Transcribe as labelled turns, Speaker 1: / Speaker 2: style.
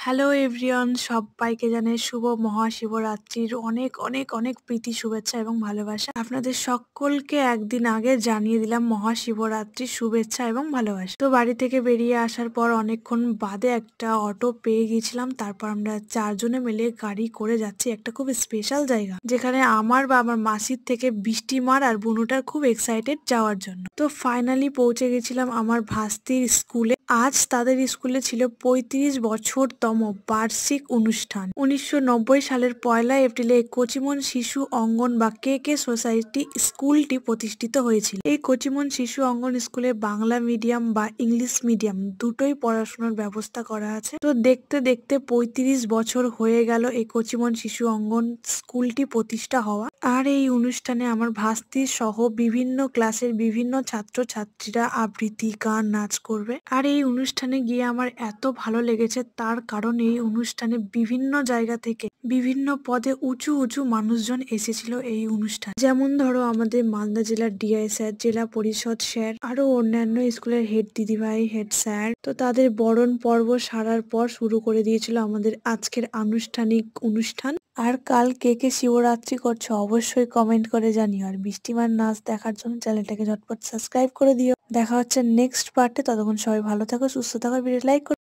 Speaker 1: Hello everyone, সবাইকে জানাই শুভ মহাশিবরাত্রির অনেক অনেক অনেক প্রীতি শুভেচ্ছা এবং ভালোবাসা। আপনাদের সকলকে একদিন আগে জানিয়ে দিলাম মহাশিবরাত্রির শুভেচ্ছা এবং ভালোবাসা। তো বাড়ি থেকে বেরিয়ে আসার পর অনেকক্ষণ বাদে একটা অটো পেয়ে গিয়েছিলাম। তারপর আমরা চারজনে মিলে গাড়ি করে যাচ্ছি একটা খুব স্পেশাল জায়গা, যেখানে আমার বা আমার মাসির থেকে বৃষ্টিমার আর বুনুটার খুব এক্সাইটেড যাওয়ার জন্য। তো ফাইনালি পৌঁছে গেছিলাম আমার ভাস্তির স্কুলে। আজ তাদের স্কুলে ছিল ৩৫ বছরতম বার্ষিক অনুষ্ঠান। ১৯৯০ সালের ১লা এপ্রিলে কচিমন শিশু অঙ্গন বা কে সোসাইটি স্কুলটি প্রতিষ্ঠিত হয়েছিল। এই কচিমন শিশু অঙ্গন স্কুলে বাংলা মিডিয়াম বা ইংলিশ মিডিয়াম দুটোই পড়াশোনার ব্যবস্থা করা আছে। তো দেখতে দেখতে ৩৫ বছর হয়ে গেল এই কচিমন শিশু অঙ্গন স্কুলটি প্রতিষ্ঠা হওয়া। আর এই অনুষ্ঠানে আমার ভাস্তি সহ বিভিন্ন ক্লাসের বিভিন্ন ছাত্রছাত্রীরা আবৃত্তি, গান, নাচ করবে। আর এই অনুষ্ঠানে গিয়ে আমার এত ভালো লেগেছে, তার কারণ এই অনুষ্ঠানে বিভিন্ন জায়গা থেকে বিভিন্ন পদে উঁচু উঁচু মানুষজন এসেছিল এই অনুষ্ঠান। যেমন ধরো আমাদের মালদা জেলার ডিআই স্যার, জেলা পরিষদ স্যার, আরো অন্যান্য স্কুলের হেড দিদিভাই, হেড স্যার। তো তাদের বরণ পর্ব সারার পর শুরু করে দিয়েছিল আমাদের আজকের আনুষ্ঠানিক অনুষ্ঠান। আর কাল কে শিবরাত্রি করছো অবশ্যই কমেন্ট করে জানিও। আর বৃষ্টিমার নাচ দেখার জন্য চ্যানেলটাকে ঝটপট সাবস্ক্রাইব করে দিও। দেখা হচ্ছে নেক্সট পার্টে। ততক্ষণ সবাই ভালো থাকো, সুস্থ থাকো, ভিডিও লাইক করো।